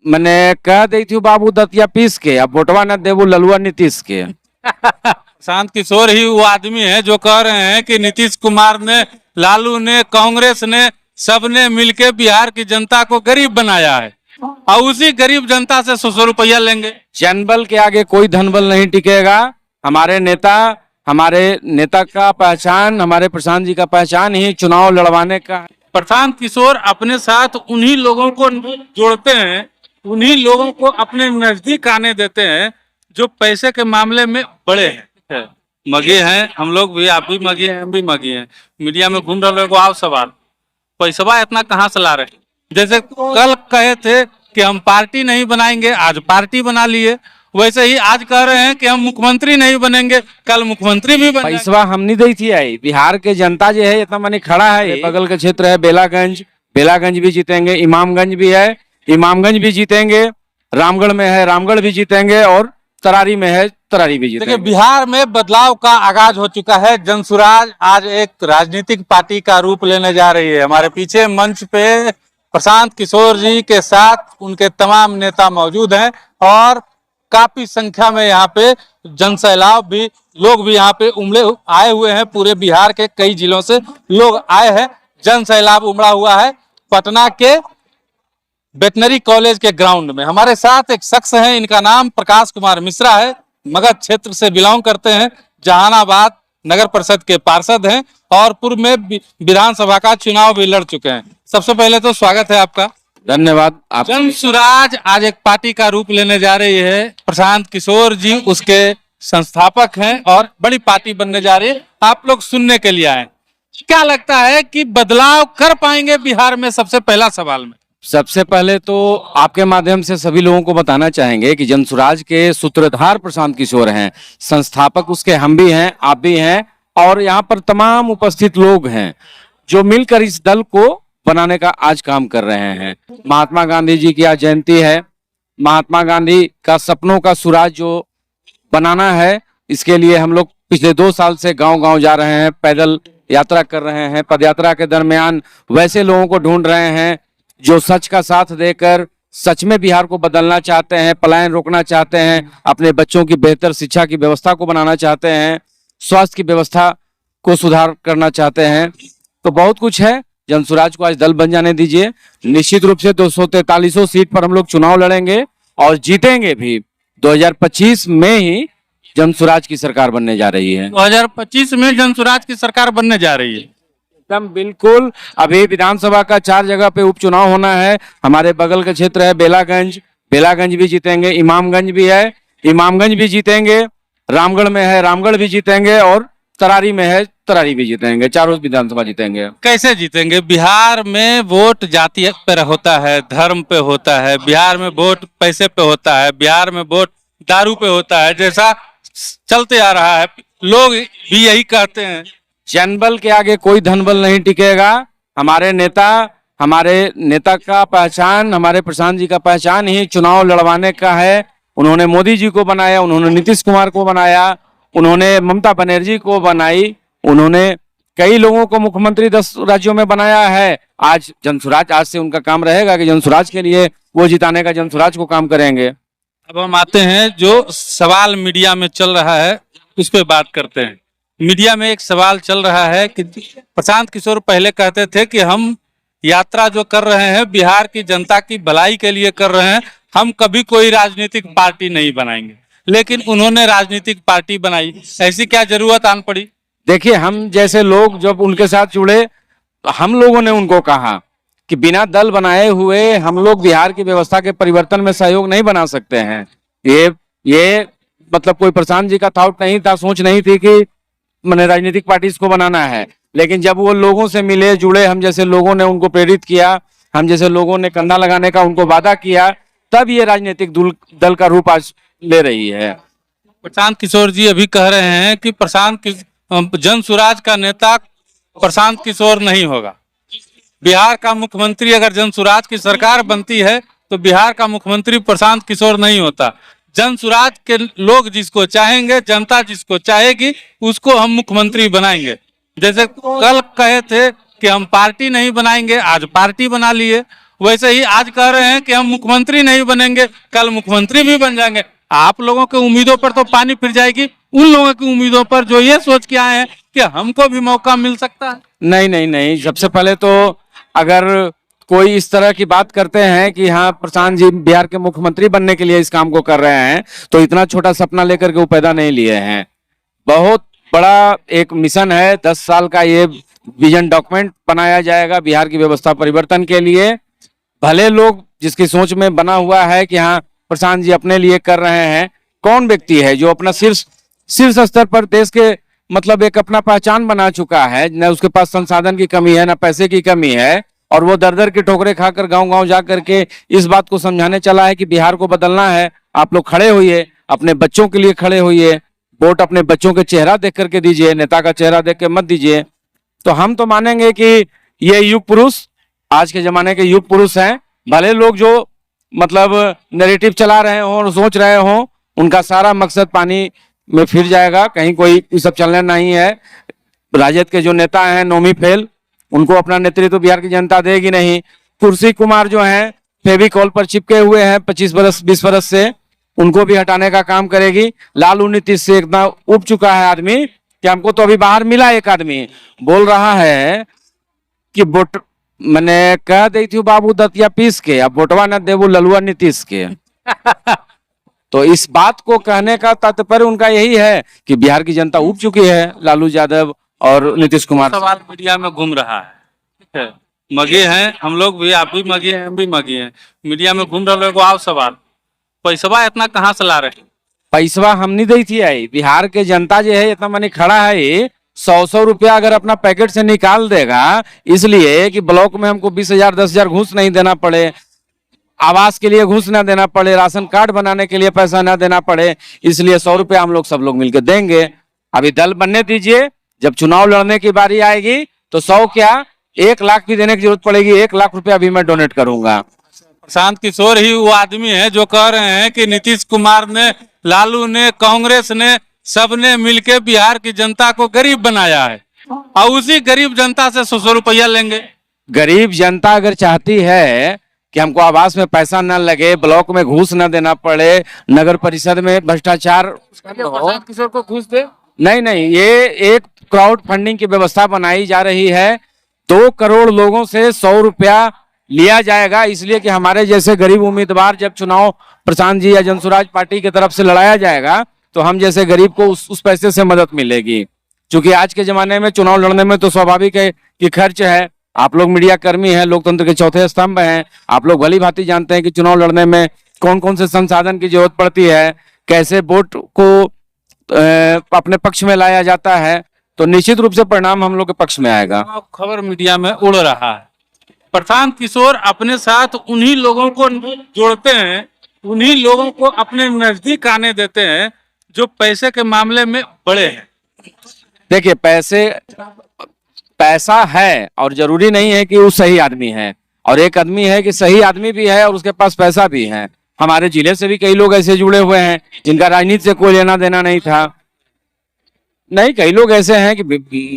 मैंने कह दी थी बाबू दतिया पीस के, अब वोटवा न देबू ललुआ नीतीश के। प्रशांत किशोर ही वो आदमी है जो कह रहे हैं कि नीतीश कुमार ने, लालू ने, कांग्रेस ने, सबने मिलके बिहार की जनता को गरीब बनाया है और उसी गरीब जनता से 100 रुपया लेंगे। जनबल के आगे कोई धनबल नहीं टिकेगा। हमारे नेता का पहचान, हमारे प्रशांत जी का पहचान ही चुनाव लड़वाने का है। प्रशांत किशोर अपने साथ उन्हीं लोगों को जोड़ते हैं, उन्हीं लोगों को अपने नजदीक आने देते हैं जो पैसे के मामले में बड़े हैं। मगे हैं हम लोग भी, आप भी मगे हैं, हम भी मगे हैं। मीडिया में घूम रहे हो, आओ सवाल, पैसा इतना कहाँ से ला रहे हैं? जैसे कल कहे थे कि हम पार्टी नहीं बनाएंगे, आज पार्टी बना लिए। वैसे ही आज कह रहे हैं कि हम मुख्यमंत्री नहीं बनेंगे, कल मुख्यमंत्री भी बन जाएंगे। पैसवा हम नहीं दी थी आई। बिहार के जनता जो है इतना मनी खड़ा है। बगल के क्षेत्र है बेलागंज भी जीतेंगे, इमामगंज भी है, इमामगंज भी जीतेंगे, रामगढ़ में है, रामगढ़ भी जीतेंगे, और तरारी में है, तरारी भी जीतेंगे। देखिए, बिहार में बदलाव का आगाज हो चुका है। जनसुराज आज एक राजनीतिक पार्टी का रूप लेने जा रही है। हमारे पीछे मंच पे प्रशांत किशोर जी के साथ उनके तमाम नेता मौजूद हैं और काफी संख्या में यहाँ पे जनसैलाब भी, लोग भी यहाँ पे आए हुए हैं। पूरे बिहार के कई जिलों से लोग आए हैं। जनसैलाब उमड़ा हुआ है पटना के वेटनरी कॉलेज के ग्राउंड में। हमारे साथ एक शख्स है, इनका नाम प्रकाश कुमार मिश्रा है, मगध क्षेत्र से बिलोंग करते हैं, जहानाबाद नगर परिषद के पार्षद हैं और पूर्व में विधानसभा का चुनाव भी लड़ चुके हैं। सबसे पहले तो स्वागत है आपका। धन्यवाद। आप जनसुराज आज एक पार्टी का रूप लेने जा रही है। प्रशांत किशोर जी उसके संस्थापक हैं और बड़ी पार्टी बनने जा रही है। आप लोग सुनने के लिए आए, क्या लगता है कि बदलाव कर पाएंगे बिहार में? सबसे पहला सवाल में सबसे पहले तो आपके माध्यम से सभी लोगों को बताना चाहेंगे कि जनसुराज के सूत्रधार प्रशांत किशोर हैं, संस्थापक उसके हम भी हैं, आप भी हैं, और यहाँ पर तमाम उपस्थित लोग हैं जो मिलकर इस दल को बनाने का आज काम कर रहे हैं। महात्मा गांधी जी की आज जयंती है। महात्मा गांधी का सपनों का सुराज जो बनाना है, इसके लिए हम लोग पिछले 2 साल से गांव-गांव जा रहे हैं, पैदल यात्रा कर रहे हैं। पदयात्रा के दरमियान वैसे लोगों को ढूंढ रहे हैं जो सच का साथ देकर सच में बिहार को बदलना चाहते हैं, पलायन रोकना चाहते हैं, अपने बच्चों की बेहतर शिक्षा की व्यवस्था को बनाना चाहते हैं, स्वास्थ्य की व्यवस्था को सुधार करना चाहते हैं। तो बहुत कुछ है। जनसुराज को आज दल बन जाने दीजिए। निश्चित रूप से 243 सीट पर हम लोग चुनाव लड़ेंगे और जीतेंगे भी। 2025 में ही जनसुराज की सरकार बनने जा रही है। 2025 में जनसुराज की सरकार बनने जा रही है। एकदम बिल्कुल। अभी विधानसभा का 4 जगह पे उपचुनाव होना है। हमारे बगल के क्षेत्र है बेलागंज भी जीतेंगे, इमामगंज भी है, इमामगंज भी जीतेंगे, रामगढ़ में है, रामगढ़ भी जीतेंगे, और तरारी में है, तरारी भी जीतेंगे। 4 विधानसभा जीतेंगे। कैसे जीतेंगे? बिहार में वोट जाति पे होता है, धर्म पे होता है, बिहार में वोट पैसे पे होता है, बिहार में वोट दारू पे होता है, जैसा चलते आ रहा है। लोग भी यही कहते हैं। जनबल के आगे कोई धनबल नहीं टिकेगा। हमारे नेता का पहचान, हमारे प्रशांत जी का पहचान ही चुनाव लड़वाने का है। उन्होंने मोदी जी को बनाया, उन्होंने नीतीश कुमार को बनाया, उन्होंने ममता बनर्जी को बनाई, उन्होंने कई लोगों को मुख्यमंत्री 10 राज्यों में बनाया है। आज जनसुराज, आज से उनका काम रहेगा कि जनसुराज के लिए वो जिताने का जनसुराज को काम करेंगे। अब हम आते हैं जो सवाल मीडिया में चल रहा है उस पर बात करते हैं। मीडिया में एक सवाल चल रहा है कि प्रशांत किशोर पहले कहते थे कि हम यात्रा जो कर रहे हैं बिहार की जनता की भलाई के लिए कर रहे हैं, हम कभी कोई राजनीतिक पार्टी नहीं बनाएंगे, लेकिन उन्होंने राजनीतिक पार्टी बनाई। ऐसी क्या जरूरत आन पड़ी? देखिए, हम जैसे लोग जब उनके साथ जुड़े तो हम लोगों ने उनको कहा कि बिना दल बनाए हुए हम लोग बिहार की व्यवस्था के परिवर्तन में सहयोग नहीं बना सकते हैं। ये मतलब कोई प्रशांत जी का थॉट नहीं था, सोच नहीं थी कि मैंने राजनीतिक पार्टी इसको बनाना है। लेकिन जब वो लोगों से मिले, जुड़े, हम जैसे लोगों ने उनको प्रेरित किया, हम जैसे लोगों ने कंधा लगाने का उनको वादा किया, तब ये राजनीतिक दल का रूप आज ले रही है। प्रशांत किशोर जी अभी कह रहे हैं कि जनसुराज का नेता प्रशांत किशोर नहीं होगा। बिहार का मुख्यमंत्री, अगर जनसुराज की सरकार बनती है तो बिहार का मुख्यमंत्री प्रशांत किशोर नहीं होता। जनसुराज के लोग जिसको चाहेंगे, जनता जिसको चाहेगी, उसको हम मुख्यमंत्री बनाएंगे। जैसे कल कहे थे कि हम पार्टी नहीं बनाएंगे, आज पार्टी बना लिए। वैसे ही आज कह रहे हैं कि हम मुख्यमंत्री नहीं बनेंगे, कल मुख्यमंत्री भी बन जाएंगे। आप लोगों के उम्मीदों पर तो पानी फिर जाएगी, उन लोगों की उम्मीदों पर जो ये सोच के आए हैं कि हमको भी मौका मिल सकता है। नहीं नहीं नहीं, सबसे पहले तो अगर कोई इस तरह की बात करते हैं कि हाँ प्रशांत जी बिहार के मुख्यमंत्री बनने के लिए इस काम को कर रहे हैं, तो इतना छोटा सपना लेकर के वो पैदा नहीं लिए हैं। बहुत बड़ा एक मिशन है, 10 साल का ये विजन डॉक्यूमेंट बनाया जाएगा बिहार की व्यवस्था परिवर्तन के लिए। भले लोग जिसकी सोच में बना हुआ है कि हाँ प्रशांत जी अपने लिए कर रहे हैं, कौन व्यक्ति है जो अपना शीर्ष स्तर पर देश के मतलब एक अपना पहचान बना चुका है, न उसके पास संसाधन की कमी है न पैसे की कमी है, और वो दर दर की ठोकरें खाकर गांव गांव जा करके इस बात को समझाने चला है कि बिहार को बदलना है। आप लोग खड़े होइए, अपने बच्चों के लिए खड़े होइए, वोट अपने बच्चों के चेहरा देख करके दीजिए, नेता का चेहरा देख के मत दीजिए। तो हम तो मानेंगे कि ये युग पुरुष आज के जमाने के युग पुरुष हैं। भले लोग जो मतलब नैरेटिव चला रहे हों और सोच रहे हों, उनका सारा मकसद पानी में फिर जाएगा, कहीं कोई ये सब चलना नहीं है। राजद के जो नेता हैं नौमी फेल, उनको अपना नेतृत्व बिहार की जनता देगी नहीं। कुर्सी कुमार जो हैं फेविकॉल पर चिपके हुए हैं 25 बरस 20 बरस से, उनको भी हटाने का काम करेगी। लालू नीतीश से इतना उब चुका है आदमी कि हमको तो अभी बाहर मिला एक आदमी बोल रहा है कि वोट मैंने कह दी थी बाबू दतिया पीस के, अब वोटवा न देवू ललुआ नीतीश के। तो इस बात को कहने का तात्पर्य उनका यही है कि बिहार की जनता उब चुकी है लालू यादव और नीतीश कुमार। सवाल मीडिया में घूम रहा है, ठीक है, मगे हैं हम लोग भी, आप भी मगे हैं, हम भी मगे हैं, मीडिया में घूम रहे को आओ सवाल, पैसवा इतना कहाँ से ला रहे हैं? पैसवा हम नहीं दी थी आई, बिहार के जनता जो है इतना मनी खड़ा है 100 रुपया अगर अपना पैकेट से निकाल देगा, इसलिए कि ब्लॉक में हमको 20,000 10,000 घूस नहीं देना पड़े, आवास के लिए घूस ना देना पड़े, राशन कार्ड बनाने के लिए पैसा ना देना पड़े, इसलिए 100 रुपया हम लोग सब लोग मिलकर देंगे। अभी दल बनने दीजिए, जब चुनाव लड़ने की बारी आएगी तो 100 क्या 1 लाख भी देने की जरूरत पड़ेगी, 1 लाख रुपया भी मैं डोनेट करूंगा। प्रशांत किशोर ही वो आदमी है जो कह रहे हैं कि नीतीश कुमार ने, लालू ने, कांग्रेस ने, सबने मिलकर बिहार की जनता को गरीब बनाया है, और उसी गरीब जनता से 100 रुपया लेंगे। गरीब जनता अगर चाहती है कि हमको आवास में पैसा न लगे, ब्लॉक में घूस न देना पड़े, नगर परिषद में भ्रष्टाचार, प्रशांत किशोर को घूस दे? नहीं नहीं, ये एक क्राउड फंडिंग की व्यवस्था बनाई जा रही है। 2 करोड़ लोगों से 100 रुपया लिया जाएगा, इसलिए कि हमारे जैसे गरीब उम्मीदवार जब चुनाव प्रशांत जी या जनसुराज पार्टी की तरफ से लड़ाया जाएगा तो हम जैसे गरीब को उस पैसे से मदद मिलेगी। क्योंकि आज के जमाने में चुनाव लड़ने में तो स्वाभाविक है कि खर्च है। आप लोग मीडिया कर्मी हैं, लोकतंत्र के चौथे स्तंभ हैं, आप लोग भली भांति जानते हैं कि चुनाव लड़ने में कौन कौन से संसाधन की जरूरत पड़ती है, कैसे वोट को अपने पक्ष में लाया जाता है। तो निश्चित रूप से परिणाम हम लोग के पक्ष में आएगा। खबर मीडिया में उड़ रहा है, प्रशांत किशोर अपने साथ उन्हीं लोगों को जोड़ते हैं, उन्हीं लोगों को अपने नजदीक आने देते हैं जो पैसे के मामले में बड़े हैं। देखिए पैसा है और जरूरी नहीं है कि वो सही आदमी है, और एक आदमी है कि सही आदमी भी है और उसके पास पैसा भी है। हमारे जिले से भी कई लोग ऐसे जुड़े हुए हैं जिनका राजनीति से कोई लेना देना नहीं था। नहीं, कई लोग ऐसे हैं कि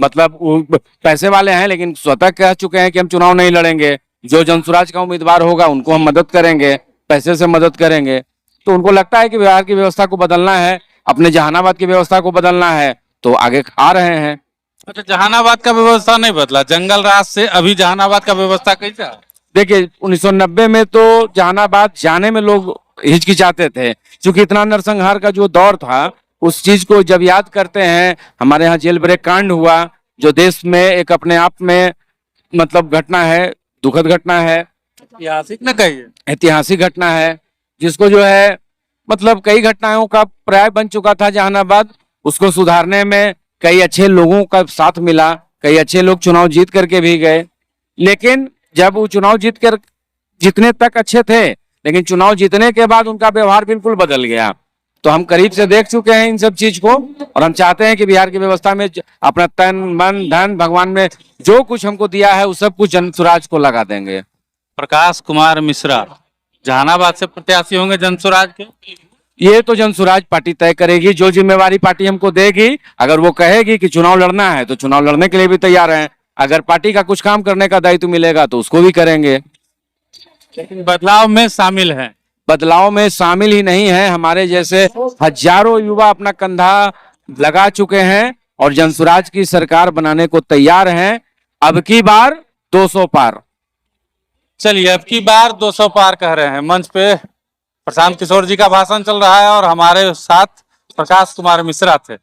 मतलब पैसे वाले हैं लेकिन स्वतः कह चुके हैं कि हम चुनाव नहीं लड़ेंगे, जो जनसुराज का उम्मीदवार होगा उनको हम मदद करेंगे, पैसे से मदद करेंगे। तो उनको लगता है कि बिहार की व्यवस्था को बदलना है, अपने जहानाबाद की व्यवस्था को बदलना है, तो आगे आ रहे हैं। अच्छा, जहानाबाद का व्यवस्था नहीं बदला, जंगल राज से अभी जहानाबाद का व्यवस्था कैसा? देखिए 1990 में तो जहानाबाद जाने में लोग हिचकिचाते थे, क्योंकि इतना नरसंहार का जो दौर था उस चीज को जब याद करते हैं। हमारे यहाँ जेल ब्रेक कांड हुआ जो देश में एक अपने आप में मतलब घटना है, दुखद घटना है, ऐतिहासिक न कहिए, ऐतिहासिक घटना है, जिसको जो है मतलब कई घटनाओं का पर्याय बन चुका था जहानाबाद। उसको सुधारने में कई अच्छे लोगों का साथ मिला, कई अच्छे लोग चुनाव जीत करके भी गए, लेकिन जब वो चुनाव जीतने तक अच्छे थे, लेकिन चुनाव जीतने के बाद उनका व्यवहार बिल्कुल बदल गया। तो हम करीब से देख चुके हैं इन सब चीज को, और हम चाहते हैं कि बिहार की व्यवस्था में अपना तन मन धन भगवान ने जो कुछ हमको दिया है वो सब कुछ जनसुराज को लगा देंगे। प्रकाश कुमार मिश्रा जहानाबाद से प्रत्याशी होंगे जनसुराज के? ये तो जनसुराज पार्टी तय करेगी, जो जिम्मेवारी पार्टी हमको देगी। अगर वो कहेगी कि चुनाव लड़ना है तो चुनाव लड़ने के लिए भी तैयार हैं, अगर पार्टी का कुछ काम करने का दायित्व मिलेगा तो उसको भी करेंगे। लेकिन बदलाव में शामिल है। बदलाव में शामिल ही नहीं है, हमारे जैसे हजारों युवा अपना कंधा लगा चुके हैं और जनसुराज की सरकार बनाने को तैयार हैं। अब की बार 200 पार। चलिए, अब की बार 200 पार कह रहे हैं। मंच पे प्रशांत किशोर जी का भाषण चल रहा है और हमारे साथ प्रकाश कुमार मिश्रा थे।